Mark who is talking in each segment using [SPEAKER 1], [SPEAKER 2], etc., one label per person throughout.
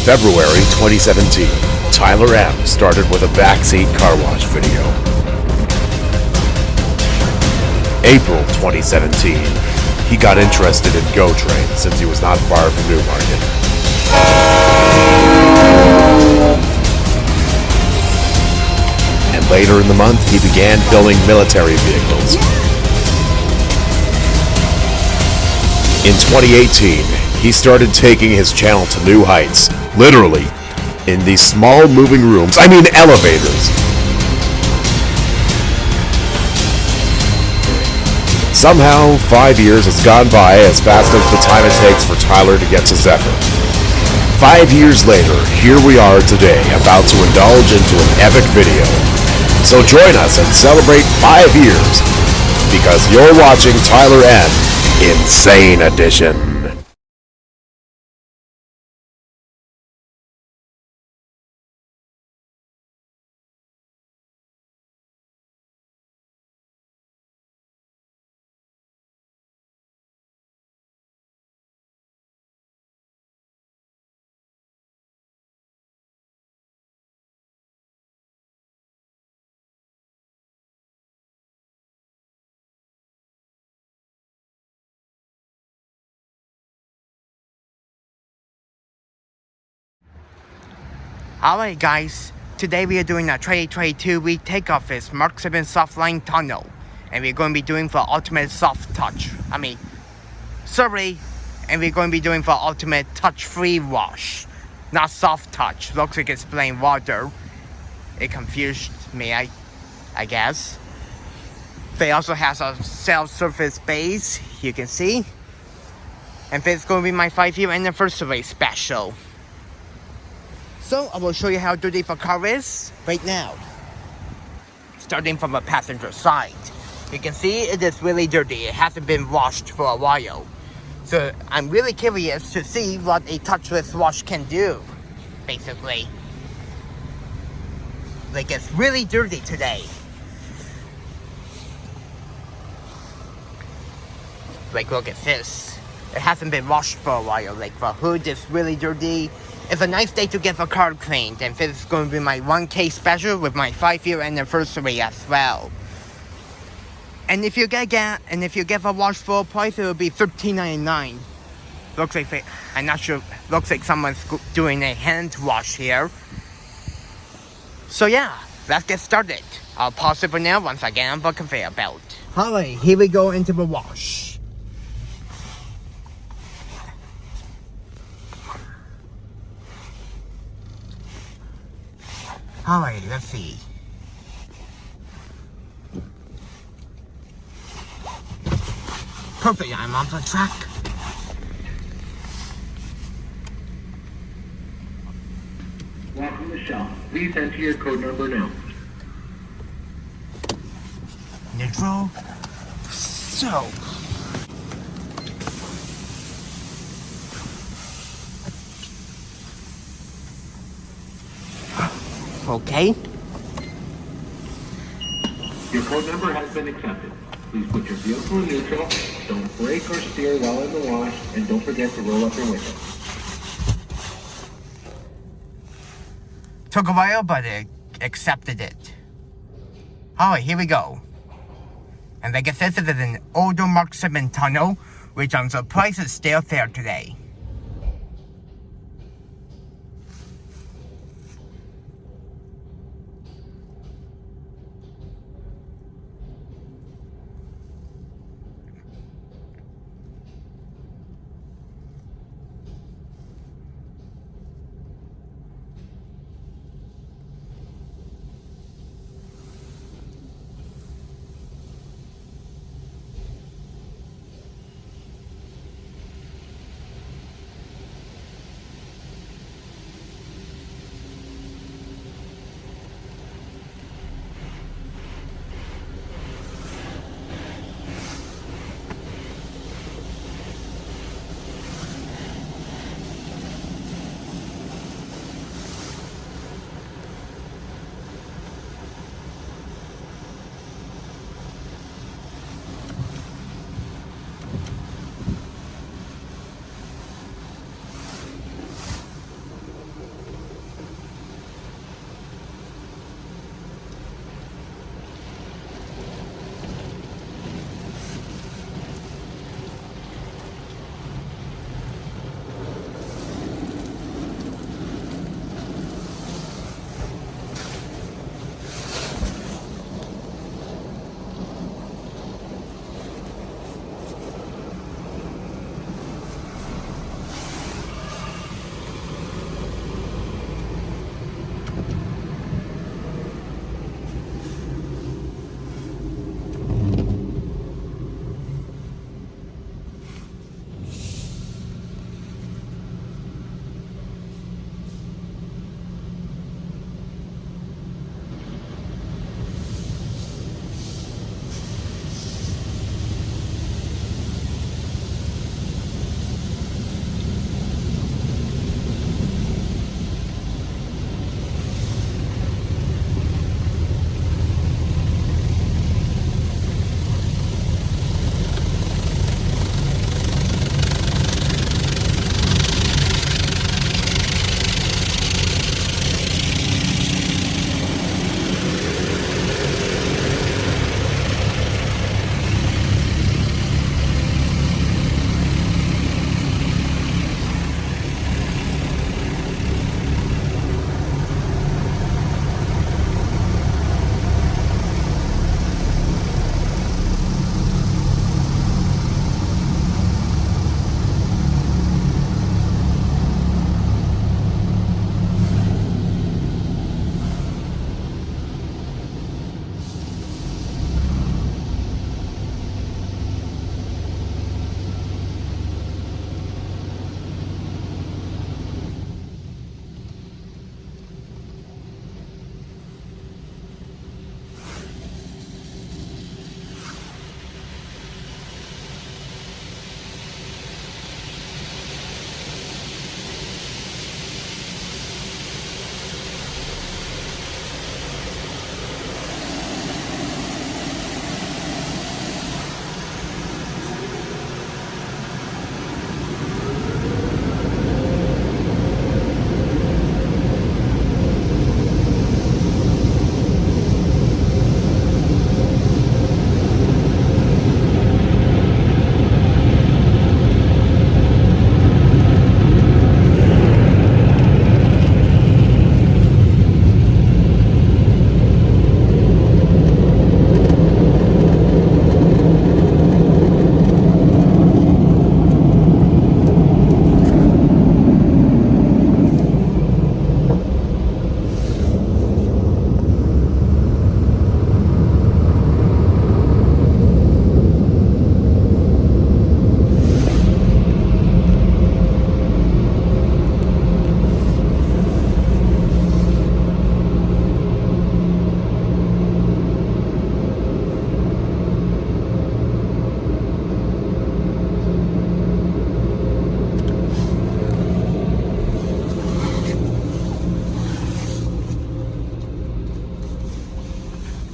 [SPEAKER 1] February 2017, Tyler M. started with a backseat car wash video. April 2017, he got interested in Go Train since he was not far from Newmarket. And later in the month, he began filming military vehicles. In 2018, he started taking his channel to new heights, literally, in these small moving rooms, elevators. Somehow, 5 years has gone by as fast as the time it takes for Tyler to get to Zephyr. 5 years later, here we are today, about to indulge into an epic video. So join us and celebrate 5 years, because you're watching Tyler M. Insane Edition.
[SPEAKER 2] Alright guys, today we are doing a 2022 week takeoff is Mark 7 SoftLine tunnel, and we're going to be doing for ultimate soft touch. And we're going to be doing for ultimate touch-free wash, not soft touch. Looks like it's plain water. It confused me, I guess. They also has a self-surface base, you can see. And this is going to be my 5-year anniversary special. So I will show you how dirty the car is right now. Starting from the passenger side. You can see it is really dirty. It hasn't been washed for a while. So I'm really curious to see what a touchless wash can do, basically. Like, it's really dirty today. Like, look at this. It hasn't been washed for a while. Like, the hood is really dirty. It's a nice day to get the car cleaned, and this is going to be my 1K special with my 5-year anniversary as well. And if you get the wash full price, it will be $13.99. Looks like I'm not sure. Looks like someone's doing a hand wash here. So yeah, let's get started. I'll pause it for now once I get on the conveyor belt. Alright, here we go into the wash. Alright, let's see. Perfect, I'm on the track.
[SPEAKER 3] Welcome to Shell. Please enter your code number now.
[SPEAKER 2] Neutral. So. Okay.
[SPEAKER 3] Your code number has been accepted. Please put your vehicle in neutral, don't brake or steer while in the wash, and don't forget to roll up your window.
[SPEAKER 2] Took a while, but it accepted it. Alright, here we go. And like I said, this is an older Mark 7 tunnel, which I'm surprised is still there today.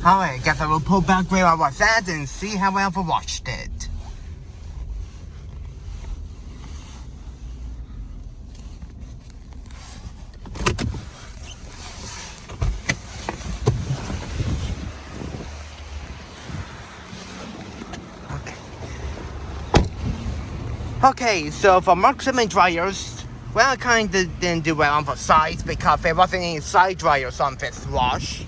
[SPEAKER 2] Alright, guess I will pull back where I was at and see how I overwashed it. Okay, so for Mark VII dryers, well, I kinda didn't do well on the sides because there wasn't any side dryers on this wash.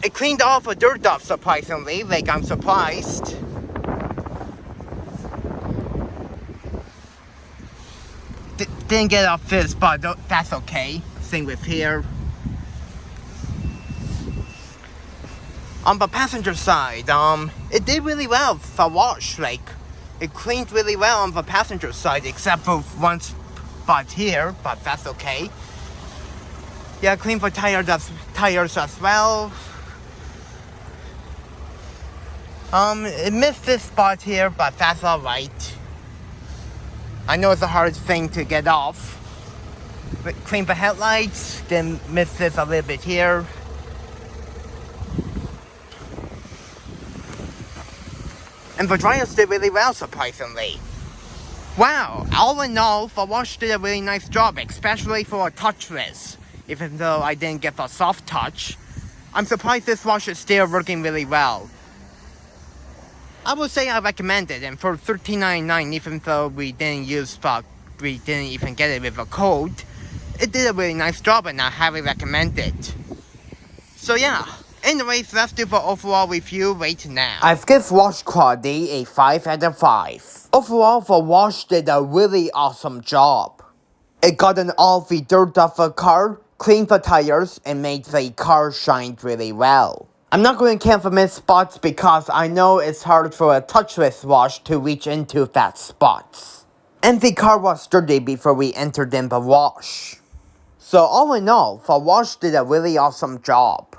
[SPEAKER 2] It cleaned all the dirt off surprisingly, like I'm surprised. Didn't get off this, but that's okay. Same with here. On the passenger side, it did really well for wash, like, it cleaned really well on the passenger side, except for one spot here, but that's okay. Yeah, clean for tires as well. It missed this spot here, but that's alright. I know it's a hard thing to get off. But clean the headlights, then miss this a little bit here. And the dryers did really well, surprisingly. Wow, all in all, the wash did a really nice job, especially for a touchless. Even though I didn't get the soft touch, I'm surprised this wash is still working really well. I would say I recommend it, and for $13.99, even though we didn't even get it with a code, it did a really nice job, and I highly recommend it. So yeah. Anyways, let's do the overall review right now. I've given wash quality a 5 out of 5. Overall, the wash did a really awesome job. It got all the dirt off the car, cleaned the tires, and made the car shine really well. I'm not going to count the missed spots because I know it's hard for a touchless wash to reach into that spots. And the car was dirty before we entered in the wash. So all in all, the wash did a really awesome job.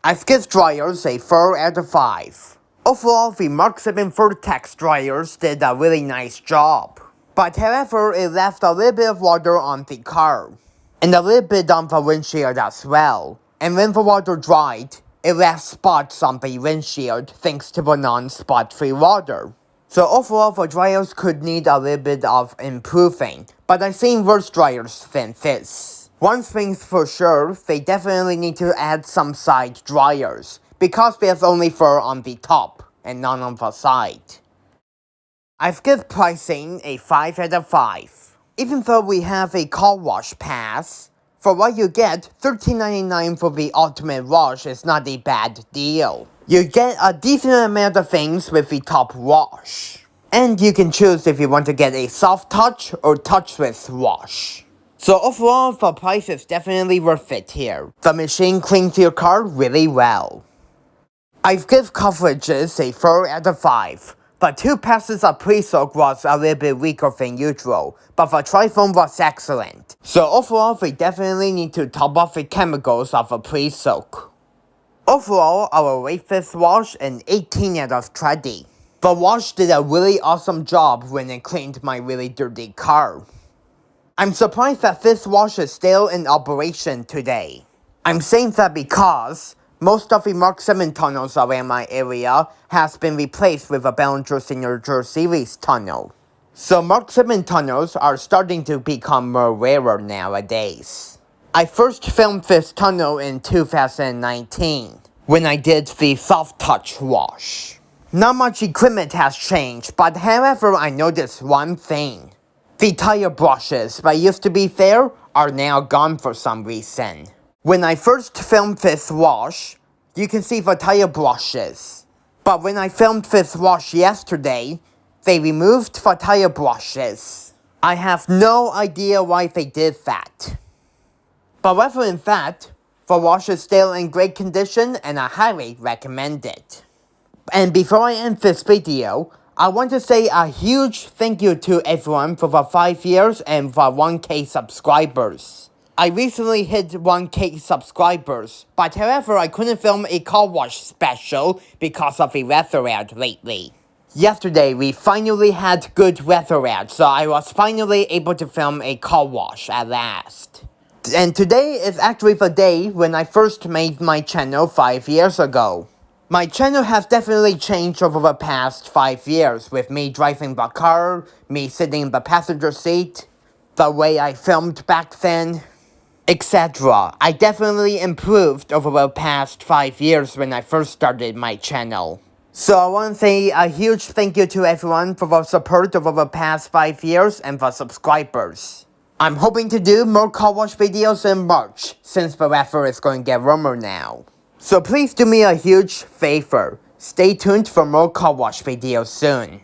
[SPEAKER 2] I've given dryers a 4 out of 5. Overall, the Mark VII Vertex dryers did a really nice job. But however, it left a little bit of water on the car. And a little bit on the windshield as well. And when the water dried, it left spots on the windshield thanks to the non-spot free water. So overall, the dryers could need a little bit of improving. But I've seen worse dryers than this. One thing's for sure, they definitely need to add some side dryers, because there's only fur on the top, and none on the side. I've given pricing a 5 out of 5. Even though we have a car wash pass, for what you get, $13.99 for the ultimate wash is not a bad deal. You get a decent amount of things with the top wash. And you can choose if you want to get a soft touch or touchless wash. So overall, the price is definitely worth it here. The machine cleans your car really well. I've given coverages a 4 out of 5, but 2 passes of pre-soak was a little bit weaker than usual, but the tri-foam was excellent. So overall, we definitely need to top off the chemicals of a pre-soak. Overall, I will rate this wash an 18 out of 20. The wash did a really awesome job when it cleaned my really dirty car. I'm surprised that this wash is still in operation today. I'm saying that because most of the Mark VII tunnels around my area has been replaced with a Bellinger Signature Series tunnel. So Mark VII tunnels are starting to become more rarer nowadays. I first filmed this tunnel in 2019, when I did the soft touch wash. Not much equipment has changed, but however I noticed one thing. The tire brushes that used to be there are now gone for some reason. When I first filmed this wash, you can see the tire brushes. But when I filmed this wash yesterday, they removed the tire brushes. I have no idea why they did that. But other than that, the wash is still in great condition and I highly recommend it. And before I end this video, I want to say a huge thank you to everyone for the 5 years and the 1K subscribers. I recently hit 1K subscribers, but however I couldn't film a car wash special because of the weather out lately. Yesterday we finally had good weather out, so I was finally able to film a car wash at last. And today is actually the day when I first made my channel 5 years ago. My channel has definitely changed over the past 5 years, with me driving the car, me sitting in the passenger seat, the way I filmed back then, etc. I definitely improved over the past 5 years when I first started my channel. So I want to say a huge thank you to everyone for the support over the past 5 years and the subscribers. I'm hoping to do more car wash videos in March, since the weather is going to get warmer now. So please do me a huge favor, stay tuned for more car wash videos soon.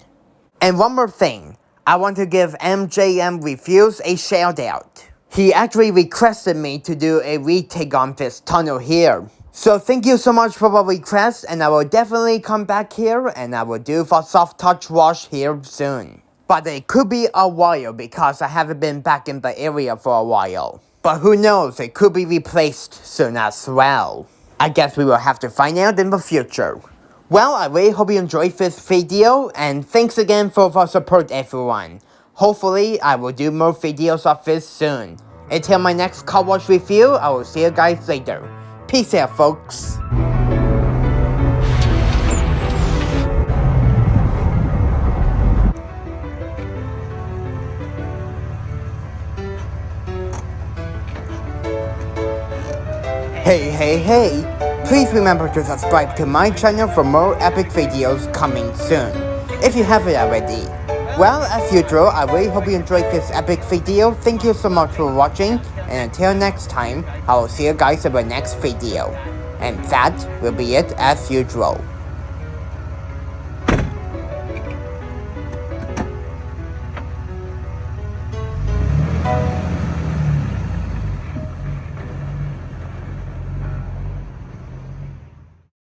[SPEAKER 2] And one more thing, I want to give MJM Reviews a shout out. He actually requested me to do a retake on this tunnel here. So thank you so much for the request, and I will definitely come back here and I will do the soft touch wash here soon. But it could be a while because I haven't been back in the area for a while. But who knows, it could be replaced soon as well. I guess we will have to find out in the future. Well, I really hope you enjoyed this video, and thanks again for the support everyone. Hopefully, I will do more videos of this soon. Until my next car wash review, I will see you guys later. Peace out, folks. Hey, please remember to subscribe to my channel for more epic videos coming soon, if you haven't already. Well, as usual, I really hope you enjoyed this epic video. Thank you so much for watching, and until next time, I will see you guys in the next video. And that will be it as usual.